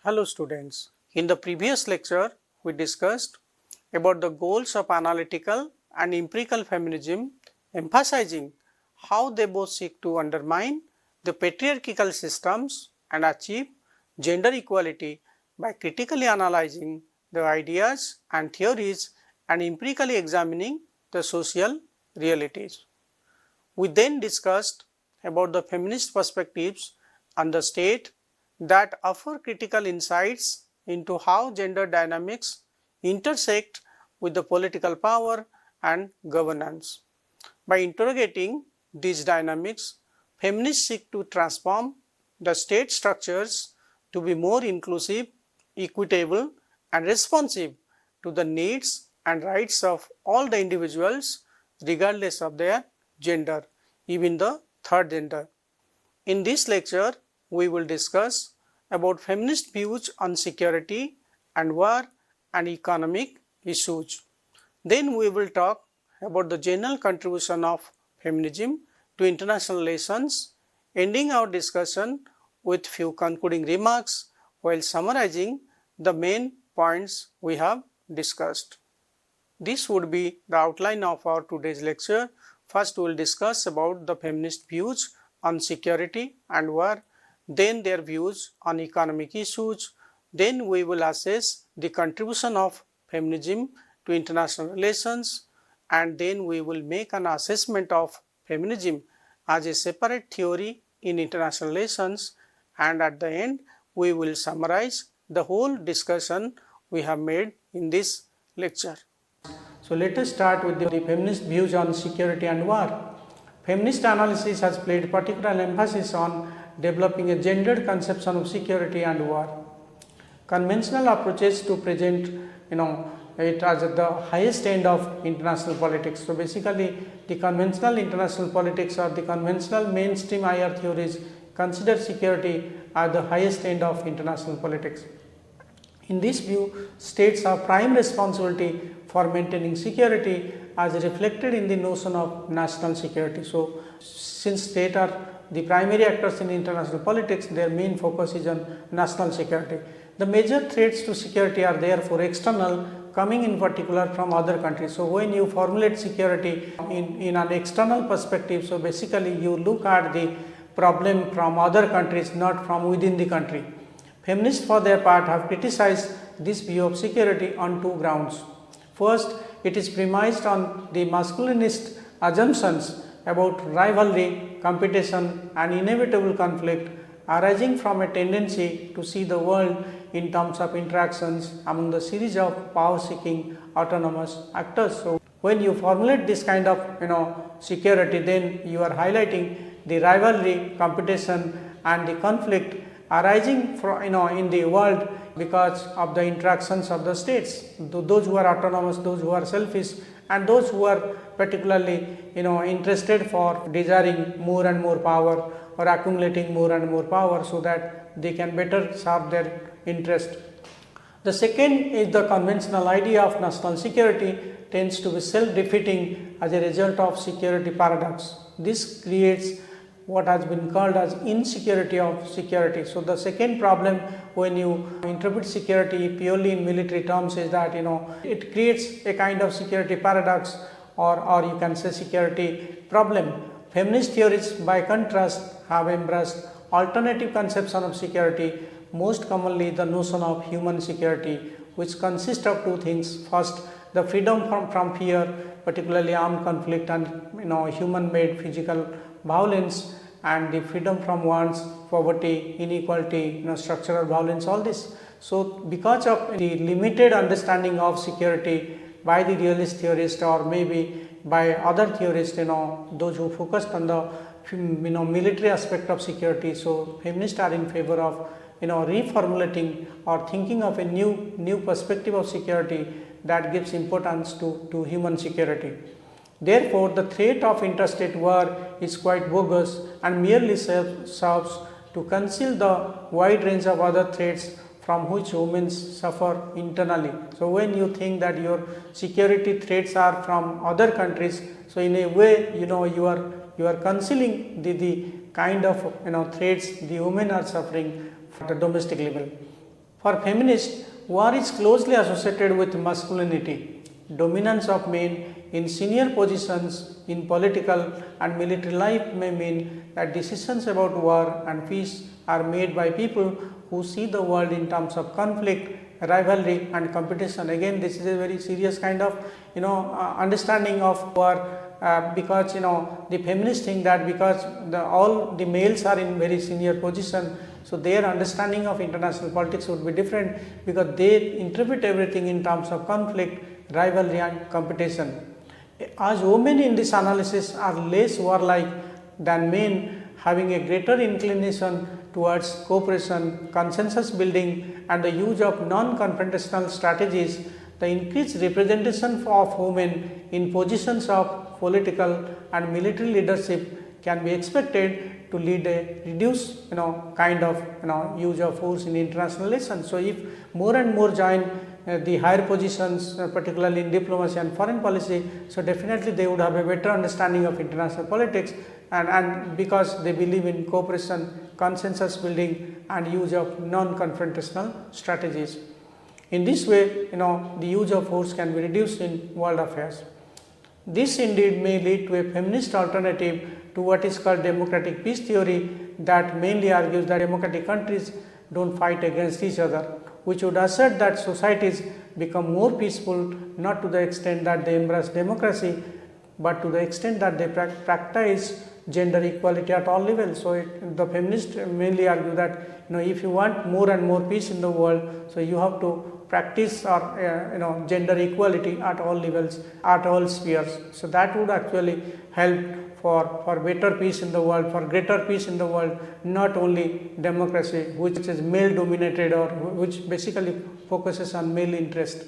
Hello students. In the previous lecture, we discussed about the goals of analytical and empirical feminism, emphasizing how they both seek to undermine the patriarchal systems and achieve gender equality by critically analyzing the ideas and theories and empirically examining the social realities. We then discussed about the feminist perspectives on the state that offer critical insights into how gender dynamics intersect with the political power and governance. By interrogating these dynamics, feminists seek to transform the state structures to be more inclusive, equitable, and responsive to the needs and rights of all the individuals regardless of their gender, even the third gender. In this lecture, we will discuss about feminist views on security and war and economic issues. Then we will talk about the general contribution of feminism to international relations, ending our discussion with few concluding remarks while summarizing the main points we have discussed. This would be the outline of our today's lecture. First, we will discuss about the feminist views on security and war, then their views on economic issues, then we will assess the contribution of feminism to international relations, and then we will make an assessment of feminism as a separate theory in international relations, and at the end we will summarize the whole discussion we have made in this lecture. So let us start with the feminist views on security and war. Feminist analysis has played particular emphasis on developing a gendered conception of security and war. Conventional approaches to present it as at the highest end of international politics. So basically the conventional international politics or the conventional mainstream IR theories consider security at the highest end of international politics. In this view, states have prime responsibility for maintaining security as reflected in the notion of national security. So since states are the primary actors in international politics, their main focus is on national security. The major threats to security are therefore external, coming in particular from other countries. So when you formulate security in an external perspective, so basically you look at the problem from other countries, not from within the country. Feminists for their part have criticized this view of security on two grounds. First, it is premised on the masculinist assumptions about rivalry, competition and inevitable conflict arising from a tendency to see the world in terms of interactions among the series of power-seeking autonomous actors. So when you formulate this kind of security, then you are highlighting the rivalry, competition and the conflict arising from in the world because of the interactions of the states, those who are autonomous, those who are selfish and those who are particularly interested for desiring more and more power or accumulating more and more power so that they can better serve their interest. The second is the conventional idea of national security tends to be self-defeating as a result of security paradox. This creates what has been called as insecurity of security. So the second problem when you interpret security purely in military terms is that it creates a kind of security paradox or you can say security problem. Feminist theories by contrast have embraced alternative conception of security, most commonly the notion of human security, which consists of two things. First, the freedom from fear, particularly armed conflict and human-made physical violence, and the freedom from wants, poverty, inequality, structural violence, all this. So because of the limited understanding of security by the realist theorist or maybe by other theorists, those who focused on the military aspect of security, so feminists are in favor of reformulating or thinking of a new perspective of security that gives importance to human security. Therefore, the threat of interstate war is quite bogus and merely serves to conceal the wide range of other threats from which women suffer internally. So when you think that your security threats are from other countries, so in a way you are concealing the kind of threats the women are suffering at the domestic level. For feminists, war is closely associated with masculinity. Dominance of men in senior positions in political and military life may mean that decisions about war and peace are made by people who see the world in terms of conflict, rivalry and competition. Again, this is a very serious kind of understanding of war, because the feminists think that because all the males are in very senior position, so their understanding of international politics would be different, because they interpret everything in terms of conflict, rivalry and competition. As women in this analysis are less warlike than men, having a greater inclination towards cooperation, consensus building and the use of non-confrontational strategies, the increased representation of women in positions of political and military leadership can be expected to lead a reduced kind of use of force in international relations. So, if more and more join the higher positions, particularly in diplomacy and foreign policy, so definitely they would have a better understanding of international politics, and because they believe in cooperation, consensus building and use of non-confrontational strategies. In this way, the use of force can be reduced in world affairs. This indeed may lead to a feminist alternative to what is called democratic peace theory, that mainly argues that democratic countries do not fight against each other, which would assert that societies become more peaceful not to the extent that they embrace democracy, but to the extent that they practice gender equality at all levels. So, the feminists mainly argue that if you want more and more peace in the world, so you have to practice or gender equality at all levels, at all spheres. So, that would actually help for better peace in the world, for greater peace in the world, not only democracy which is male dominated or which basically focuses on male interest.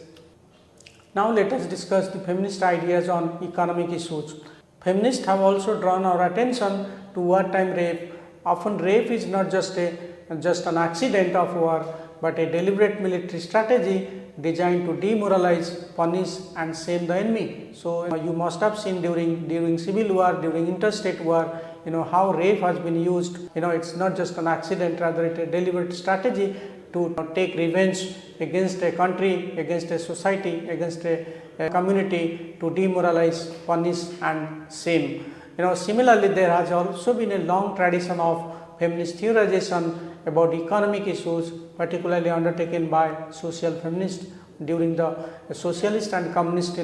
Now, let us discuss the feminist ideas on economic issues. Feminists have also drawn our attention to wartime rape. Often rape is not just an accident of war, but a deliberate military strategy designed to demoralize, punish and shame the enemy. So, you must have seen during civil war, during interstate war, how rape has been used. It is not just an accident, rather it is a deliberate strategy to take revenge against a country, against a society, against a community, to demoralize, punish and shame. Similarly, there has also been a long tradition of feminist theorization about economic issues, particularly undertaken by social feminists. During the socialist and communist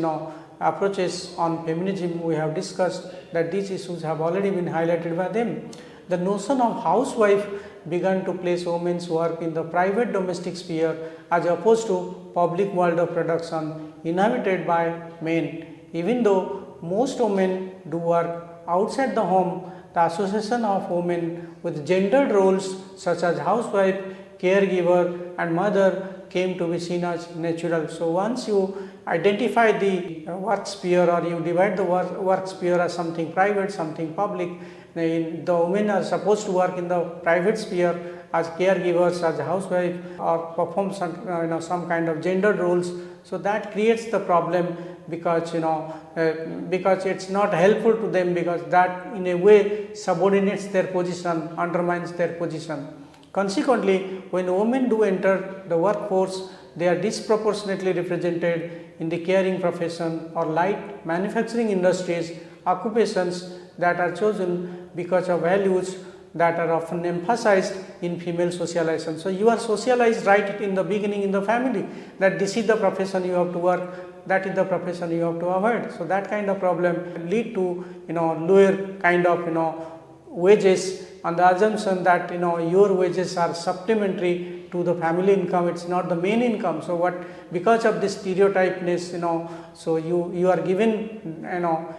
approaches on feminism, we have discussed that these issues have already been highlighted by them. The notion of housewife began to place women's work in the private domestic sphere as opposed to public world of production inhabited by men. Even though most women do work outside the home, the association of women with gendered roles such as housewife, caregiver and mother came to be seen as natural. So, once you identify the work sphere, or you divide the work sphere as something private, something public, the women are supposed to work in the private sphere as caregivers, as housewife, or perform some kind of gendered roles. So, that creates the problem, because because it is not helpful to them, because that in a way subordinates their position, undermines their position. Consequently, when women do enter the workforce, they are disproportionately represented in the caring profession or light manufacturing industries, occupations that are chosen because of values that are often emphasized in female socialization. So, you are socialized right in the beginning in the family, that this is the profession you have to work, that is the profession you have to avoid. So, that kind of problem lead to lower kind of wages, on the assumption that your wages are supplementary to the family income, it is not the main income. So, because of this stereotypeness, so you are given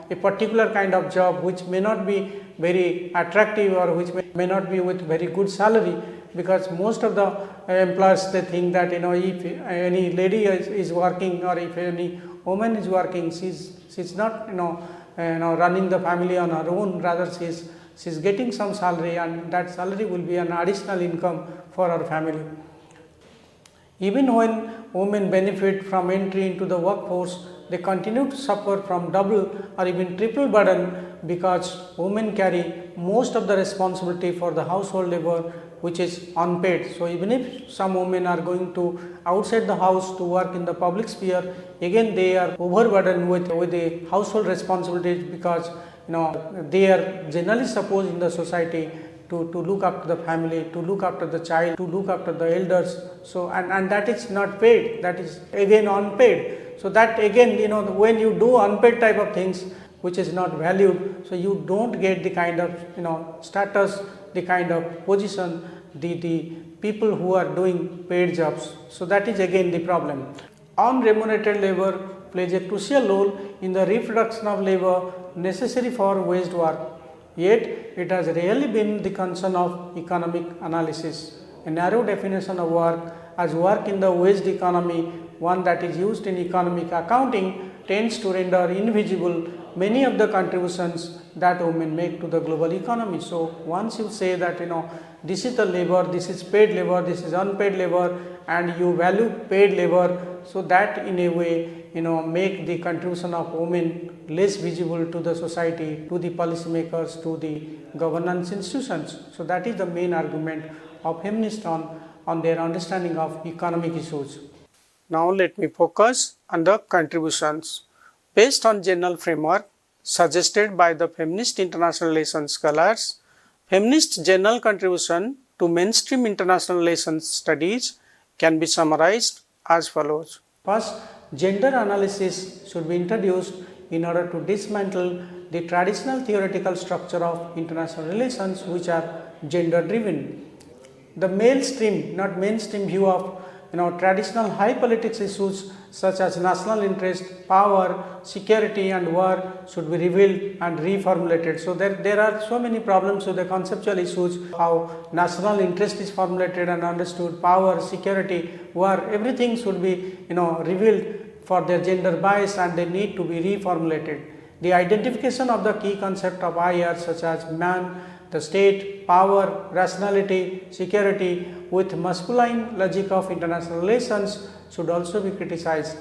a particular kind of job which may not be very attractive, or which may not be with very good salary, because most of the employers, they think that if any lady is working, or if any woman is working, she is not running the family on her own, rather she is getting some salary, and that salary will be an additional income for her family. Even when women benefit from entry into the workforce, they continue to suffer from double or even triple burden, because women carry most of the responsibility for the household labor which is unpaid. So, even if some women are going to outside the house to work in the public sphere, again they are overburdened with the household responsibilities, because they are generally supposed in the society to look after the family, to look after the child, to look after the elders. So, and that is not paid, that is again unpaid. So, that again when you do unpaid type of things which is not valued, so you do not get the kind of status, the kind of position, the people who are doing paid jobs. So, that is again the problem. Unremunerated labor plays a crucial role in the reproduction of labor necessary for waged work, yet it has rarely been the concern of economic analysis. A narrow definition of work as work in the waged economy, one that is used in economic accounting, tends to render invisible many of the contributions that women make to the global economy. So, once you say that this is the labor, this is paid labor, this is unpaid labor, and you value paid labor, so that in a way make the contribution of women less visible to the society, to the policymakers, to the governance institutions. So, that is the main argument of feminists on their understanding of economic issues. Now, let me focus on the contributions. Based on general framework suggested by the feminist international relations scholars, feminist general contribution to mainstream international relations studies can be summarized as follows. First, gender analysis should be introduced in order to dismantle the traditional theoretical structure of international relations which are gender driven. The mainstream view of traditional high politics issues such as national interest, power, security and war should be revealed and reformulated. So, there are so many problems with the conceptual issues, how national interest is formulated and understood, power, security, war, everything should be revealed for their gender bias, and they need to be reformulated. The identification of the key concept of IR such as man, the state, power, rationality, security with masculine logic of international relations should also be criticized.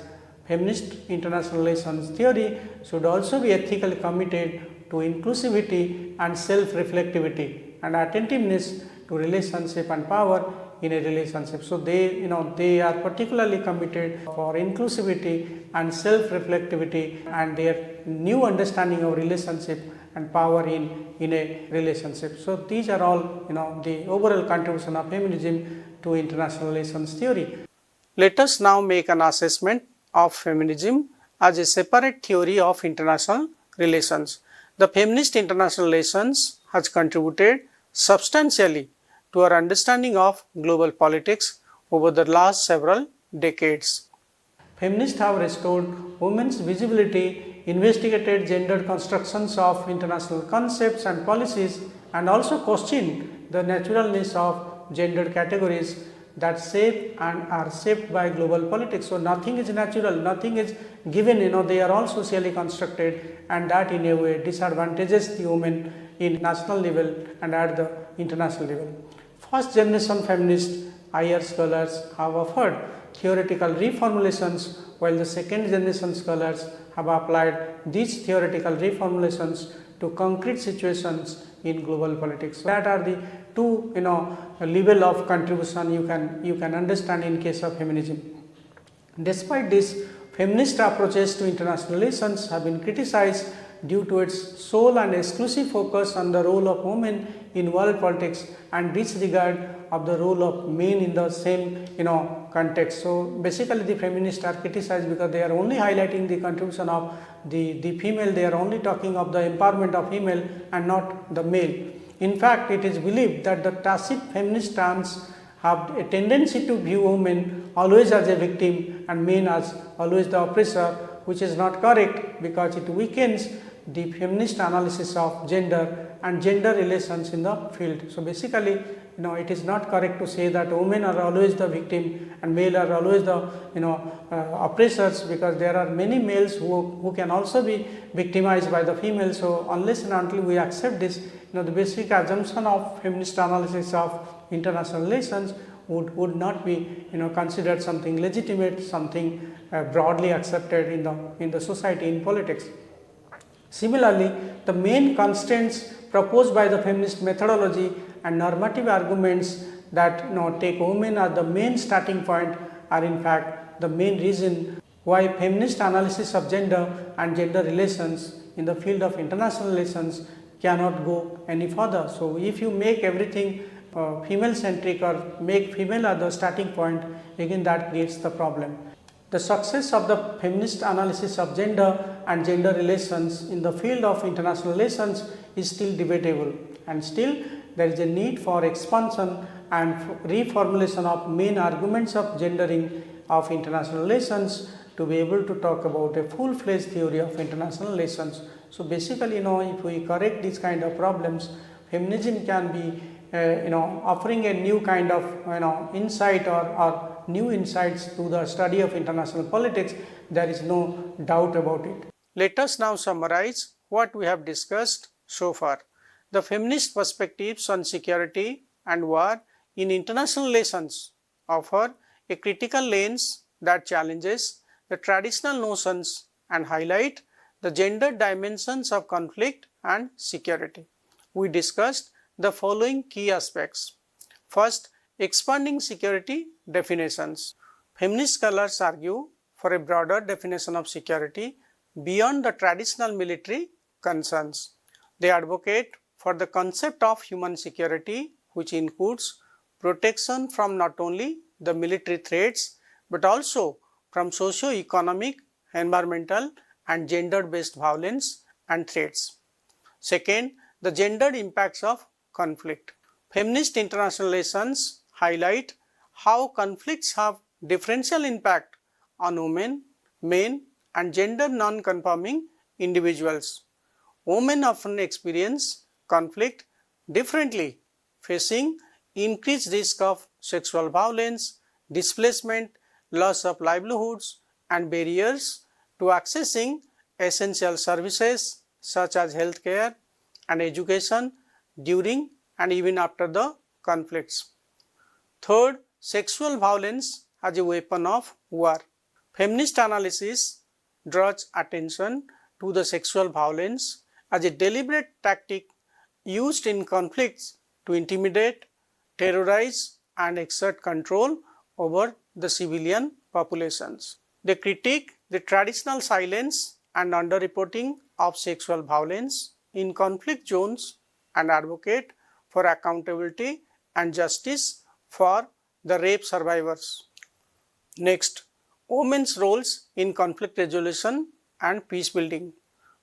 Feminist international relations theory should also be ethically committed to inclusivity and self-reflectivity and attentiveness to relationship and power in a relationship. So, they are particularly committed for inclusivity and self-reflectivity and their new understanding of relationship and power in a relationship. So, these are all the overall contribution of feminism to international relations theory. Let us now make an assessment of feminism as a separate theory of international relations. The feminist international relations has contributed substantially to our understanding of global politics over the last several decades. Feminists have restored women's visibility, investigated gendered constructions of international concepts and policies, and also questioned the naturalness of gendered categories that shape and are shaped by global politics. So, nothing is natural, nothing is given, they are all socially constructed, and that in a way disadvantages the women in national level and at the international level. First generation feminist IR scholars have offered theoretical reformulations, while the second generation scholars have applied these theoretical reformulations to concrete situations in global politics. So, that are the two level of contribution you can understand in case of feminism. Despite this, feminist approaches to international relations have been criticized due to its sole and exclusive focus on the role of women in world politics and disregard of the role of men in the same context. So, basically the feminists are criticized because they are only highlighting the contribution of the female, they are only talking of the empowerment of female and not the male. In fact, it is believed that the tacit feminist stance have a tendency to view women always as a victim and men as always the oppressor, which is not correct because it weakens the feminist analysis of gender and gender relations in the field. So, basically it is not correct to say that women are always the victim and male are always the oppressors, because there are many males who can also be victimized by the female. So, unless and until we accept this, the basic assumption of feminist analysis of international relations would not be considered something legitimate, something broadly accepted in the society, in politics. Similarly, the main constraints proposed by the feminist methodology and normative arguments that take women as the main starting point are in fact the main reason why feminist analysis of gender and gender relations in the field of international relations cannot go any further. So, if you make everything female centric or make female as the starting point, again that creates the problem. The success of the feminist analysis of gender and gender relations in the field of international relations is still debatable, and still there is a need for expansion and reformulation of main arguments of gendering of international relations to be able to talk about a full-fledged theory of international relations. So, basically if we correct these kind of problems, feminism can be offering a new kind of insight or new insights to the study of international politics. There is no doubt about it. Let us now summarize what we have discussed so far. The feminist perspectives on security and war in international relations offer a critical lens that challenges the traditional notions and highlight the gender dimensions of conflict and security. We discussed the following key aspects. First, expanding security definitions. Feminist scholars argue for a broader definition of security beyond the traditional military concerns. They advocate for the concept of human security, which includes protection from not only the military threats but also from socio-economic, environmental and gender-based violence and threats. Second, the gendered impacts of conflict. Feminist international relations highlight how conflicts have differential impact on women, men and gender non-conforming individuals. Women often experience conflict differently, facing increased risk of sexual violence, displacement, loss of livelihoods and barriers to accessing essential services such as healthcare and education during and even after the conflicts. Third, sexual violence as a weapon of war. Feminist analysis draws attention to the sexual violence as a deliberate tactic used in conflicts to intimidate, terrorize and exert control over the civilian populations. They critique the traditional silence and underreporting of sexual violence in conflict zones and advocate for accountability and justice for the rape survivors. Next, women's roles in conflict resolution and peace building.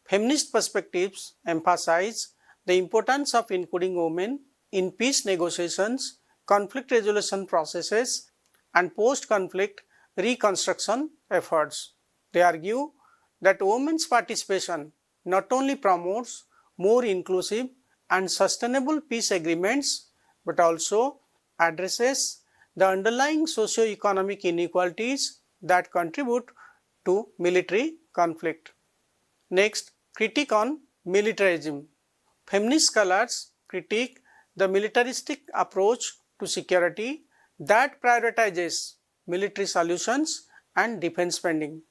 Feminist perspectives emphasize the importance of including women in peace negotiations, conflict resolution processes and post-conflict reconstruction efforts. They argue that women's participation not only promotes more inclusive and sustainable peace agreements but also addresses the underlying socio-economic inequalities that contribute to military conflict. Next, critique on militarism. Feminist scholars critique the militaristic approach to security that prioritizes military solutions and defense spending.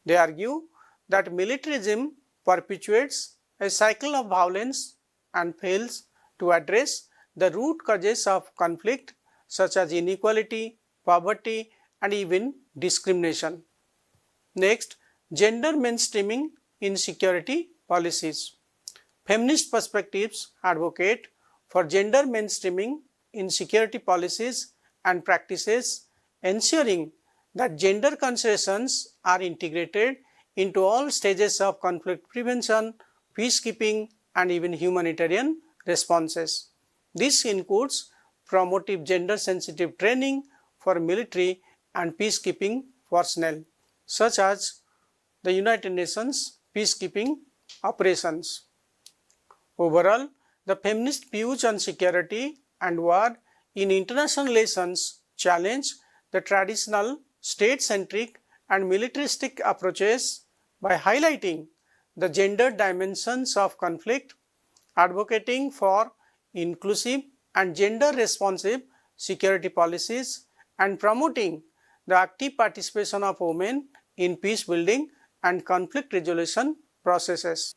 They argue that militarism perpetuates a cycle of violence and fails to address the root causes of conflict such as inequality, poverty and even discrimination. Next, gender mainstreaming in security policies. Feminist perspectives advocate for gender mainstreaming in security policies and practices, ensuring that gender considerations are integrated into all stages of conflict prevention, peacekeeping and even humanitarian responses. This includes promotive gender sensitive training for military and peacekeeping personnel, such as the United Nations peacekeeping operations. Overall, the feminist views on security and war in international relations challenge the traditional state-centric and militaristic approaches by highlighting the gender dimensions of conflict, advocating for inclusive and gender-responsive security policies, and promoting the active participation of women in peace building and conflict resolution processes.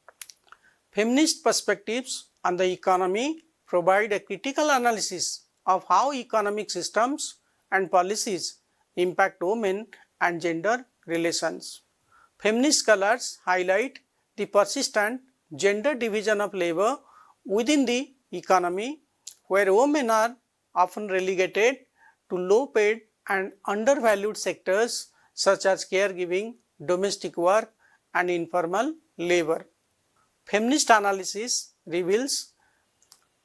Feminist perspectives on the economy provide a critical analysis of how economic systems and policies impact women and gender relations. Feminist scholars highlight the persistent gender division of labor within the economy, where women are often relegated to low-paid and undervalued sectors such as caregiving, domestic work, and informal labor. Feminist analysis reveals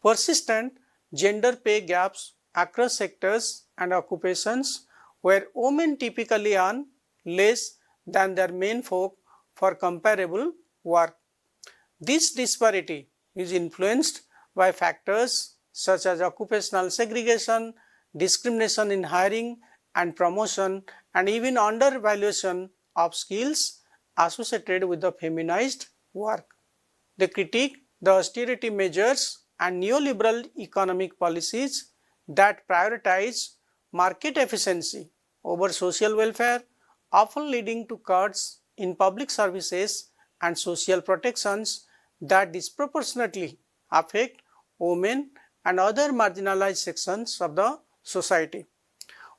persistent gender pay gaps across sectors and occupations where women typically earn less than their men folk for comparable work. This disparity is influenced by factors such as occupational segregation, discrimination in hiring and promotion, and even undervaluation of skills associated with the feminized work. They critique the austerity measures and neoliberal economic policies that prioritize market efficiency over social welfare, often leading to cuts in public services and social protections that disproportionately affect women and other marginalized sections of the society.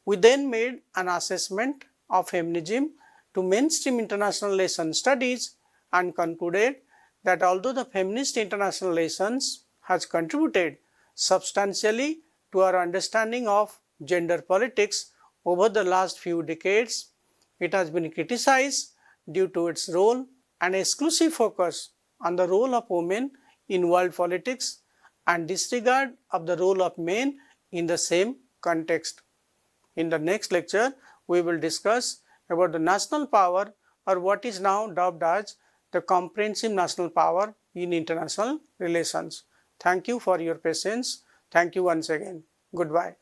We then made an assessment of feminism to mainstream international relation studies and concluded that although the feminist international relations has contributed substantially to our understanding of gender politics over the last few decades, it has been criticized due to its role and exclusive focus on the role of women in world politics and disregard of the role of men in the same context. In the next lecture, we will discuss about the national power, or what is now dubbed as the comprehensive national power in international relations. Thank you for your patience. Thank you once again. Goodbye.